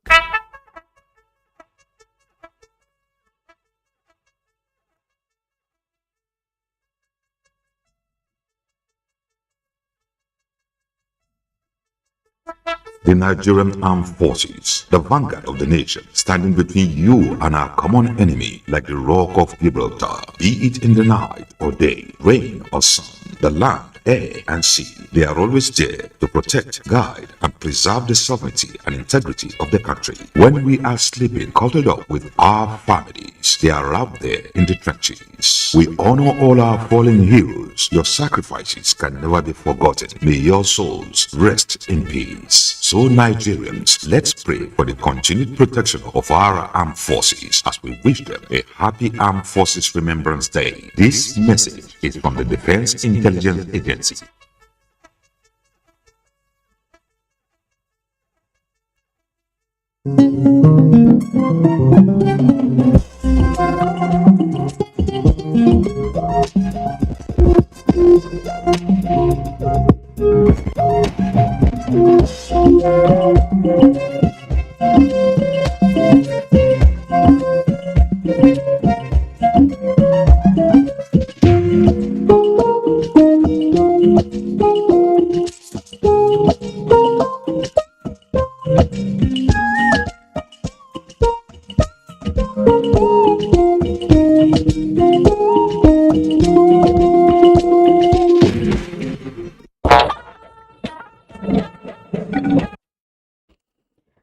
The Nigerian Armed Forces, the vanguard of the nation, standing between you and our common enemy like the rock of Gibraltar. Be it in the night or day, rain or sun, the land, air and sea, they are always there to protect, guide and preserve the sovereignty and integrity of the country. When we are sleeping, cuddled up with our families, they are out there in the trenches. We honor all our fallen heroes. Your sacrifices can never be forgotten. May your souls rest in peace. So Nigerians, let's pray for the continued protection of our armed forces as we wish them a happy Armed Forces Remembrance Day. This message is from the Defense Intelligence Agency.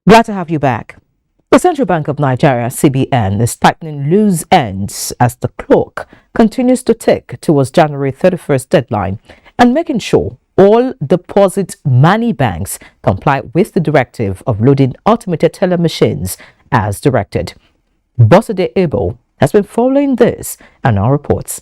Glad to have you back. The Central Bank of Nigeria, CBN, is tightening loose ends as the clock continues to tick towards January 31st deadline and making sure all deposit money banks comply with the directive of loading automated teller machines as directed. Bosade Ebo has been following this and now reports.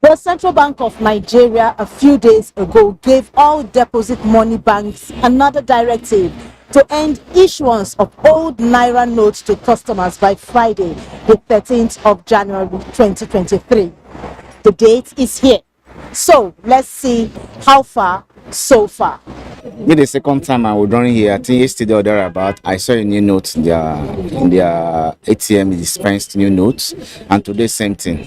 The Central Bank of Nigeria a few days ago gave all deposit money banks another directive to end issuance of old Naira notes to customers by Friday, the 13th of January 2023. The date is here. So let's see how far so far. This the second time I was running here. I think yesterday or thereabout, I saw a new note in their ATM dispensed new notes, and today same thing.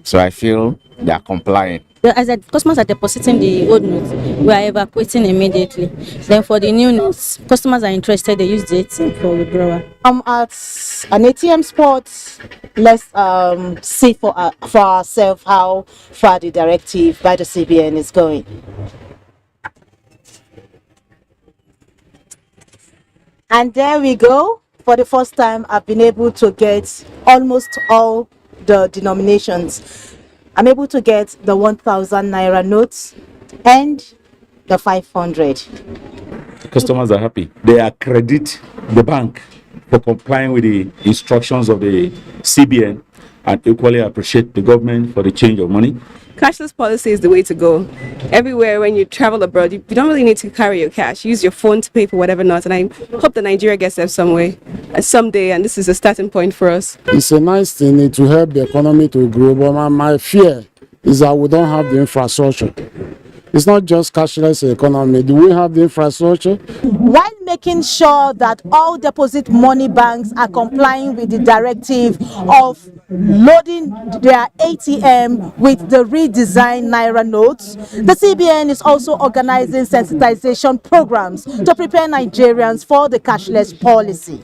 So I feel they are complying. As the customers are depositing the old notes, we are evacuating immediately. Then for the new notes, customers are interested, they use the ATM for withdrawal. At an ATM spot, let's see for ourselves how far the directive by the CBN is going. And there we go. For the first time, I've been able to get almost all the denominations. I'm able to get the 1,000 Naira notes and the 500. Customers are happy. They accredit the bank for complying with the instructions of the CBN and equally appreciate the government for the change of money. Cashless policy is the way to go. Everywhere when you travel abroad, you don't really need to carry your cash. Use your phone to pay for whatever not. And I hope that Nigeria gets there some way, someday, and this is a starting point for us. It's a nice thing. It will help the economy to grow, but my fear is that we don't have the infrastructure. It's not just cashless economy. Do we have the infrastructure? While making sure that all deposit money banks are complying with the directive of loading their ATM with the redesigned Naira notes, the CBN is also organizing sensitization programs to prepare Nigerians for the cashless policy.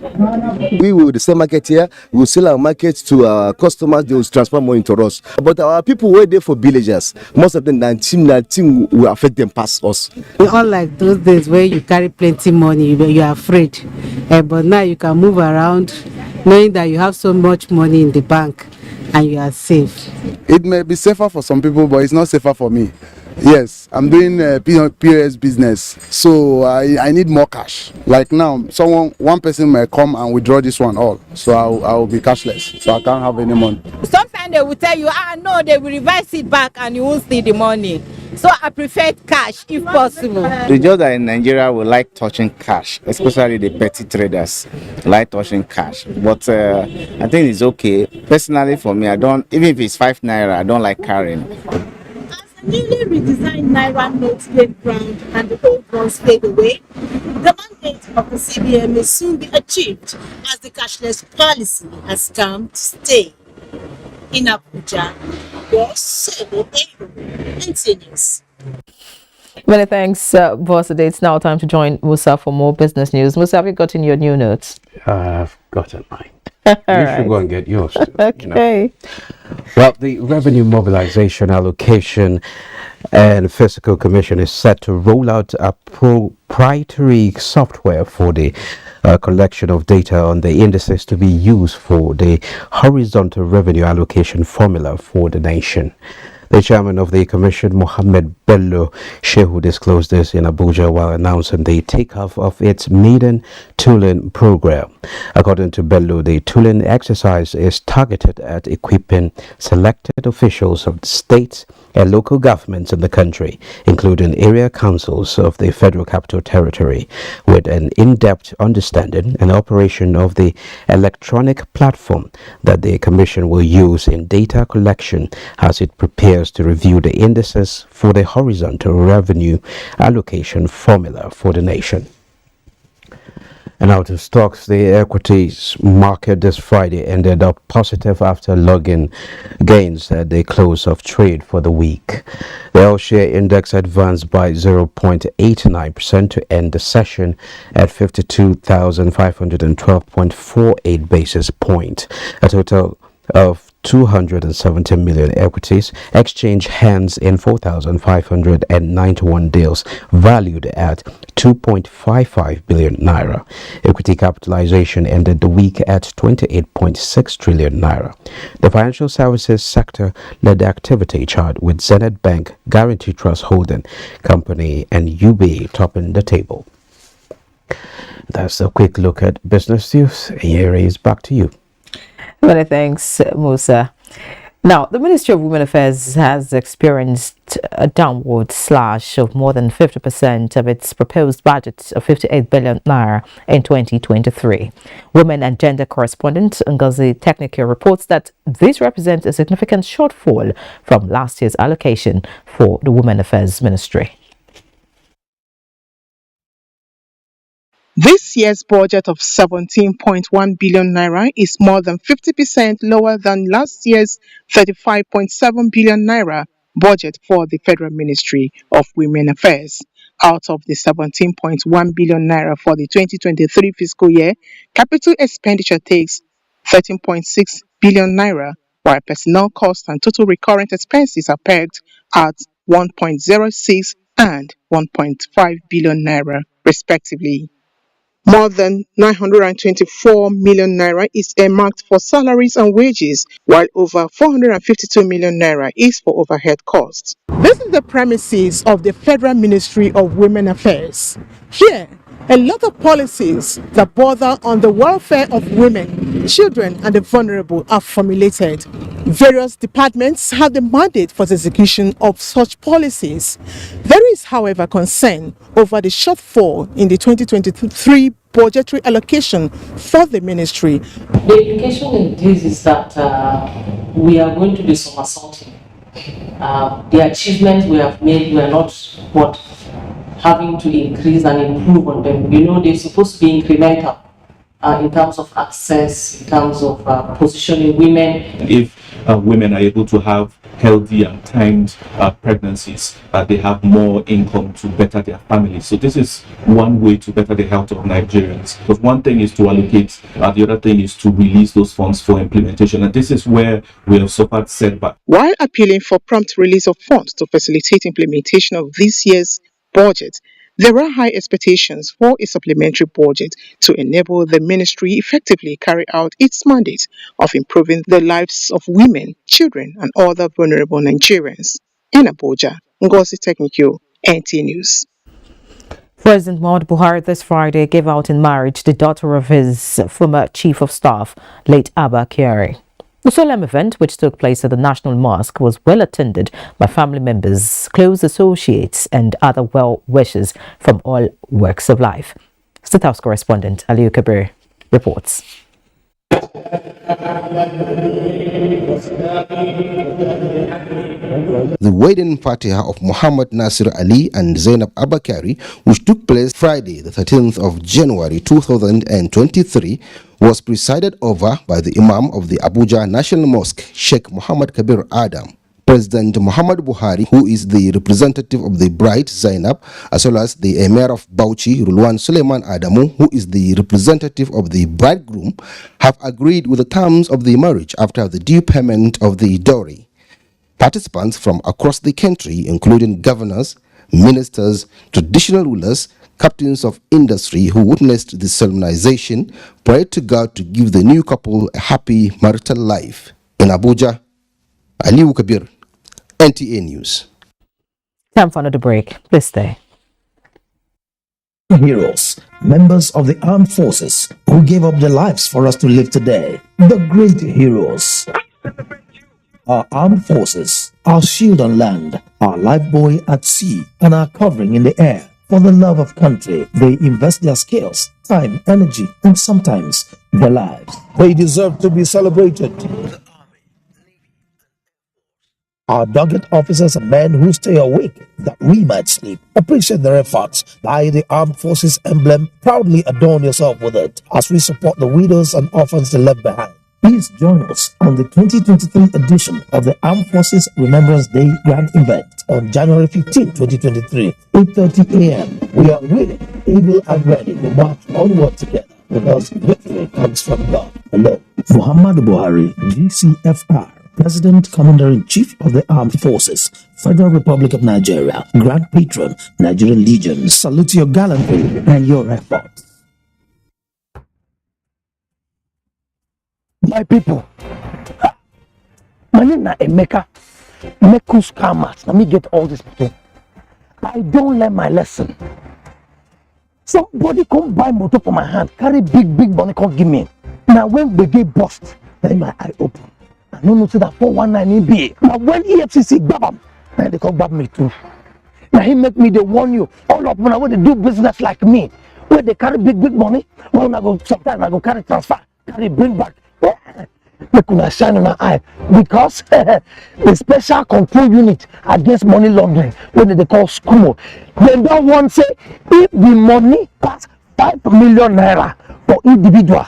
We will sell market here, we will sell our market to our customers, they will transfer money to us. But our people were there for villagers. Most of them, nothing will affect them past us. Unlike those days where you carry plenty money, you are afraid. But now you can move around knowing that you have so much money in the bank and you are safe. It may be safer for some people, but it's not safer for me. Yes, I'm doing POS business, so I need more cash. Like now, one person may come and withdraw this one all, so I will be cashless, so I can't have any money. Sometimes they will tell you, no, they will reverse it back and you won't see the money. So I prefer cash if possible. The judge that in Nigeria will like touching cash, especially the petty traders like touching cash. But I think it's okay. Personally, for me, I don't, even if it's 5 Naira, I don't like carrying. Newly redesigned Naira notes gain ground and the old ones fade away, the mandate of the CBN may soon be achieved as the cashless policy has come to stay. In Abuja, NTA News. Many thanks, Boss. It's now time to join Musa for more business news. Musa, have you gotten your new notes? I've gotten mine. You should go and get yours. Okay. Well, the Revenue Mobilization, Allocation and Fiscal Commission is set to roll out a proprietary software for the a collection of data on the indices to be used for the horizontal revenue allocation formula for the nation. The chairman of the commission, Mohammed Bello Shehu, disclosed this in Abuja while announcing the takeoff of its maiden tooling program. According to Bello, the tooling exercise is targeted at equipping selected officials of the states and local governments in the country, including area councils of the Federal Capital Territory, with an in-depth understanding and operation of the electronic platform that the Commission will use in data collection as it prepares to review the indices for the horizontal revenue allocation formula for the nation. And out of stocks, the equities market this Friday ended up positive after logging gains at the close of trade for the week. The all-share index advanced by 0.89% to end the session at 52,512.48 basis points. A total of 270 million equities exchange hands in 4,591 deals valued at 2.55 billion naira. Equity capitalization ended the week at 28.6 trillion naira. The financial services sector led the activity chart with Zenith Bank, Guarantee Trust Holding Company and UBA topping the table. That's a quick look at business news. Here is back to you. Many thanks, Musa. Now, the Ministry of Women Affairs has experienced a downward slash of more than 50% of its proposed budget of 58 billion naira in 2023. Women and gender correspondent Ngozi Technical reports that this represents a significant shortfall from last year's allocation for the Women Affairs Ministry. This year's budget of 17.1 billion naira is more than 50% lower than last year's 35.7 billion naira budget for the Federal Ministry of Women Affairs. Out of the 17.1 billion naira for the 2023 fiscal year, capital expenditure takes 13.6 billion naira, while personnel costs and total recurrent expenses are pegged at 1.06 and 1.5 billion naira, respectively. More than 924 million naira is earmarked for salaries and wages, while over 452 million naira is for overhead costs. This is the premises of the Federal Ministry of Women Affairs. Here, a lot of policies that border on the welfare of women, children, and the vulnerable are formulated. Various departments have the mandate for the execution of such policies. There is, however, concern over the shortfall in the 2023 budgetary allocation for the ministry. The implication in this is that we are going to be somersaulting. The achievements we have made, we are not having to increase and improve on them. You know, they're supposed to be incremental in terms of access, in terms of positioning women. If women are able to have healthy and timed pregnancies, they have more income to better their families. So this is one way to better the health of Nigerians. Because one thing is to allocate, the other thing is to release those funds for implementation. And this is where we have suffered setback. While appealing for prompt release of funds to facilitate implementation of this year's budget, there are high expectations for a supplementary budget to enable the ministry effectively carry out its mandate of improving the lives of women, children, and other vulnerable Nigerians. In Abuja, Ngozi Technical, NTA News. President Muhammadu Buhari this Friday gave out in marriage the daughter of his former chief of staff, late Buhari. The solemn event, which took place at the National Mosque, was well attended by family members, close associates, and other well-wishers from all walks of life. State House correspondent Aliyu Kabir reports. The wedding Fatiha of Muhammad Nasir Ali and Zainab Abakari, which took place Friday, the 13th of January 2023, was presided over by the Imam of the Abuja National Mosque, Sheikh Muhammad Kabir Adam. President Muhammadu Buhari, who is the representative of the bride Zainab, as well as the Emir of Bauchi, Rulwan Suleiman Adamu, who is the representative of the bridegroom, have agreed with the terms of the marriage after the due payment of the dowry. Participants from across the country, including governors, ministers, traditional rulers, captains of industry who witnessed the solemnization prayed to God to give the new couple a happy marital life. In Abuja, Aliu Kabir, NTA News. Time for another break. Please stay. Heroes, members of the armed forces who gave up their lives for us to live today. The great heroes. Our armed forces, our shield on land, our lifebuoy at sea, and our covering in the air. For the love of country, they invest their skills, time, energy, and sometimes their lives. They deserve to be celebrated. Our dogged officers and men who stay awake that we might sleep. Appreciate their efforts. Buy the Armed Forces emblem. Proudly adorn yourself with it as we support the widows and orphans they left behind. Please join us on the 2023 edition of the Armed Forces Remembrance Day Grand Event on January 15, 2023, 8:30 a.m. We are willing, able, and ready to march onward together because victory comes from God alone. Muhammad Buhari, GCFR. President, Commander-in-Chief of the Armed Forces, Federal Republic of Nigeria, Grand Patron, Nigerian Legion, salute your gallantry and your efforts. My people, my name is Emeka, Mekus Kamat. Let me get all this people. I don't learn my lesson. Somebody come buy motor for my hand, carry big money, come give me. Now when we get bust, then my eye open. I don't know to that 419 EBA. Now when EFCC grab them, then they come grab me too. Now he make me they warn you. All of them when they do business like me, where they carry big money, when I go sometimes I go carry transfer, carry bring back. They could shine on our eye because the special control unit against money laundering, when they call SCUMO, they don't want to say if the money pass 5 million naira for individual.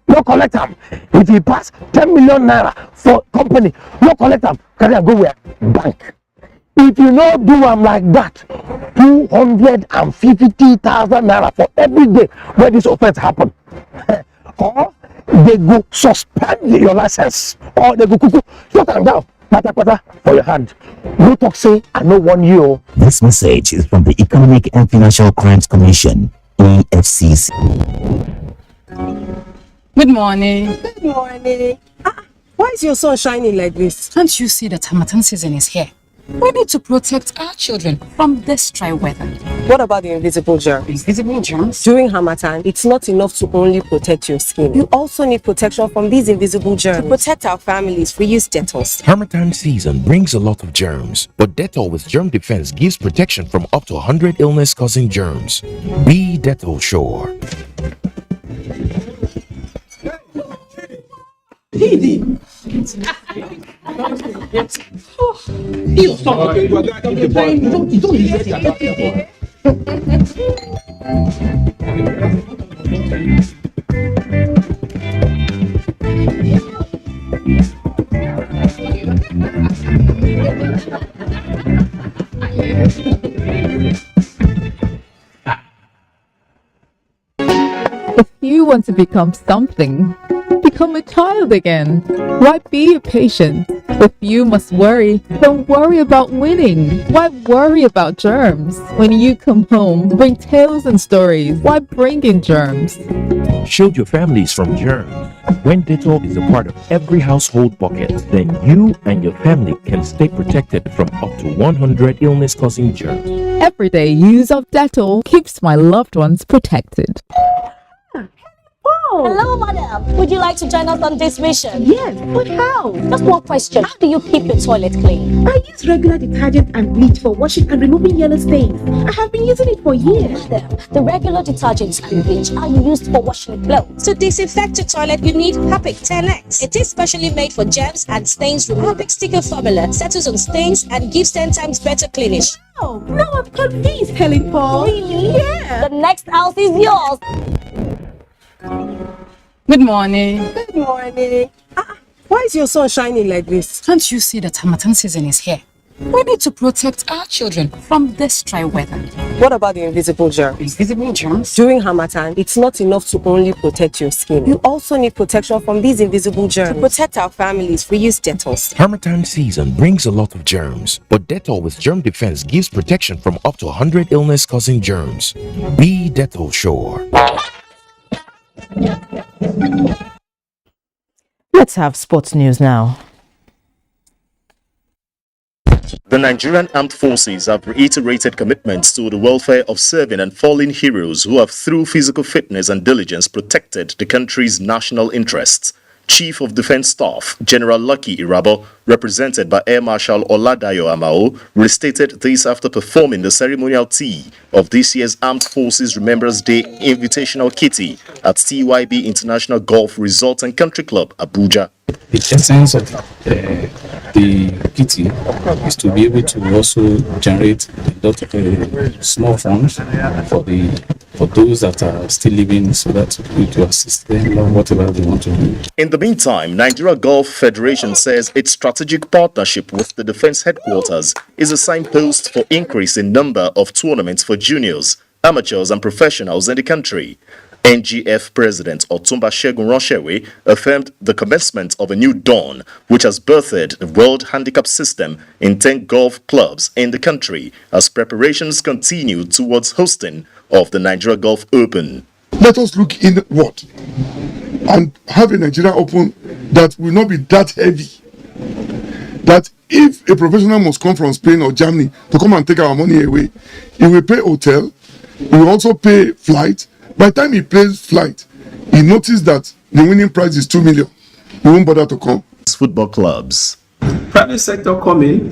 No collect them. If he pass 10 million naira for company, no collect them. Carry and go where? Bank. If you not do them like that, 250,000 naira for every day where this offense happen. Or they go suspend your license. Or they go cuckoo, shut them down. Pata for your hand. No talk say, I know one you. This message is from the Economic and Financial Crimes Commission, EFCC. Good morning. Good morning. Why is your sun shining like this? Can't you see that Harmattan season is here? We need to protect our children from this dry weather. What about the invisible germs? Invisible germs? During Harmattan, it's not enough to only protect your skin. You also need protection from these invisible germs. To protect our families, we use Dettol. Harmattan season brings a lot of germs, but Dettol with Germ Defense gives protection from up to 100 illness-causing germs. Be Dettol sure. Didi! You stop! You don't If you want to become something, become a child again. Why be patient? If you must worry, don't worry about winning. Why worry about germs? When you come home, bring tales and stories. Why bring in germs? Shield your families from germs. When Dettol is a part of every household bucket, then you and your family can stay protected from up to 100 illness-causing germs. Everyday use of Dettol keeps my loved ones protected. Hello, madam. Would you like to join us on this mission? Yes, but how? Just one question. How do you keep your toilet clean? I use regular detergent and bleach for washing and removing yellow stains. I have been using it for years. Madam, the regular detergents and bleach are used for washing clothes. To disinfect your toilet, you need Harpic 10X. It is specially made for germs and stains removal. Harpic sticker formula settles on stains and gives 10 times better cleanish. Oh, now I'm convinced, Helen Paul. Really? Yeah. The next house is yours. Good morning. Good morning. Why is your sun shining like this? Can't you see that Harmattan season is here? We need to protect our children from this dry weather. What about the invisible germs? Invisible germs? During Harmattan, it's not enough to only protect your skin. You also need protection from these invisible germs. To protect our families, we use Dettol. Harmattan season brings a lot of germs, but Dettol with germ defense gives protection from up to 100 illness-causing germs. Be Dettol sure. Let's have sports news now. The Nigerian Armed Forces have reiterated commitments to the welfare of serving and fallen heroes who have, through physical fitness and diligence, protected the country's national interests. Chief of Defense Staff General Lucky Irabo, represented by Air Marshal Oladayo Amao, restated this after performing the ceremonial tea of this year's Armed Forces Remembrance Day Invitational Kitty at TYB International Golf Resort and Country Club, Abuja. The essence of the kitty is to be able to also generate a lot of small funds for those that are still living, so that we to assist them or whatever they want to do. In the meantime, Nigeria Golf Federation says its strategic partnership with the Defense Headquarters is a signpost for increase in number of tournaments for juniors, amateurs and professionals in the country. NGF President Otumba Segun Ronshewe affirmed the commencement of a new dawn, which has birthed the World Handicap System in 10 golf clubs in the country as preparations continue towards hosting of the Nigeria Golf Open. Let us look inward and have a Nigeria Open that will not be that heavy. That if a professional must come from Spain or Germany to come and take our money away, he will pay hotel, he will also pay flight. By the time he plays flight, he noticed that the winning prize is 2 million. He won't bother to come. Football clubs. Private sector come in,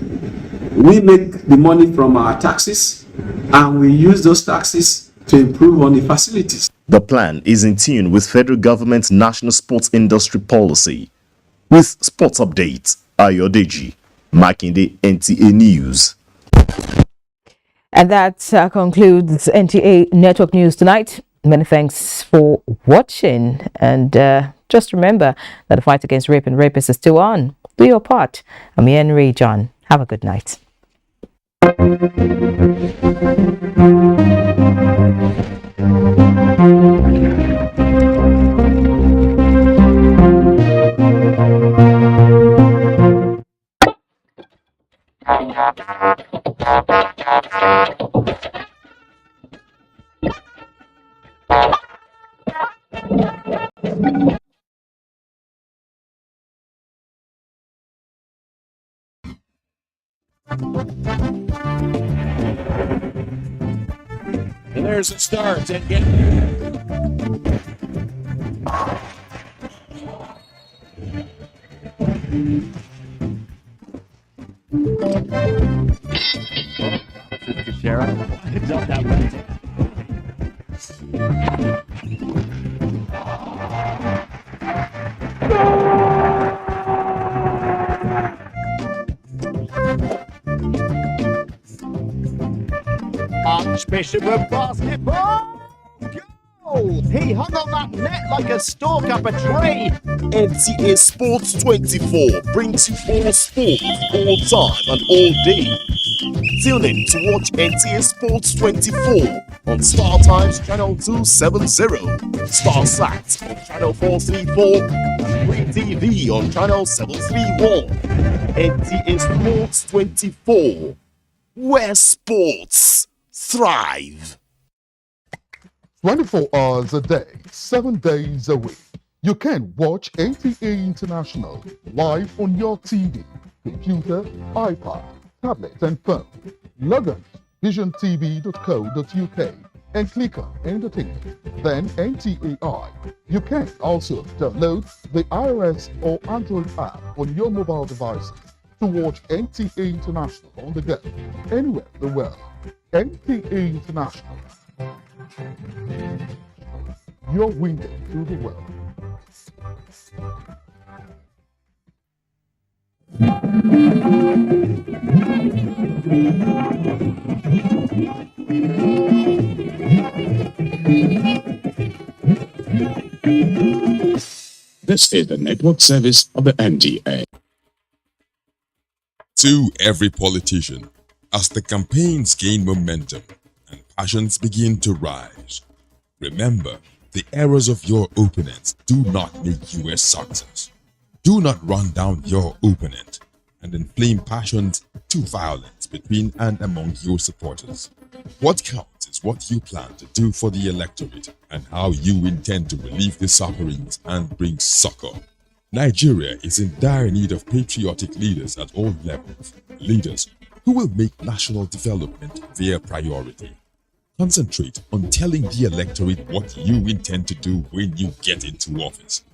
we make the money from our taxes, and we use those taxes to improve on the facilities. The plan is in tune with federal government's national sports industry policy. With sports updates, Ayodeji, Makinde, NTA News. And that concludes NTA Network News tonight. Many thanks for watching, and just remember that the fight against rape and rapists is still on. Do your part. I'm Henry John. Have a good night. And there's a start. It's up that way. Archbishop of basketball. Go! He hung on that net like a stalk up a tree. NTA Sports 24 brings you all sports, all time and all day. Tune in to watch NTA Sports 24 on Star Times Channel 270, Star Sat on Channel 434, and Free TV on Channel 731. NTA Sports 24, where sports thrive. 24 hours a day, 7 days a week. You can watch NTA International live on your TV, computer, iPad, tablet and phone. Log on to visiontv.co.uk and click on Entertainment, then NTAI. You can also download the iOS or Android app on your mobile devices to watch NTA International on the go, anywhere in the world. NTA International, your window to the world. This is the network service of the NTA. To every politician, as the campaigns gain momentum and passions begin to rise, remember, the errors of your opponents do not make you a success. Do not run down your opponent and inflame passions to violence between and among your supporters. What counts is what you plan to do for the electorate and how you intend to relieve the sufferings and bring succor. Nigeria is in dire need of patriotic leaders at all levels, leaders who will make national development their priority. Concentrate on telling the electorate what you intend to do when you get into office.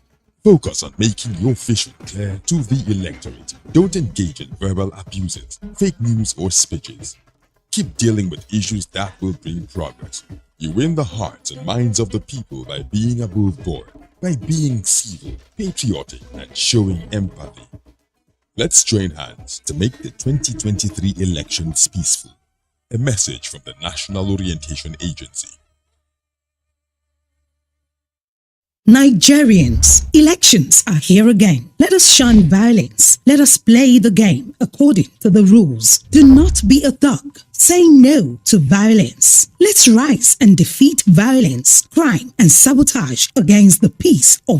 Focus on making your vision clear to the electorate. Don't engage in verbal abuses, fake news or speeches. Keep dealing with issues that will bring progress. You win the hearts and minds of the people by being above board, by being civil, patriotic, and showing empathy. Let's join hands to make the 2023 elections peaceful. A message from the National Orientation Agency. Nigerians, elections are here again. Let us shun violence. Let us play the game according to the rules. Do not be a thug. Say no to violence. Let's rise and defeat violence, crime, and sabotage against the peace of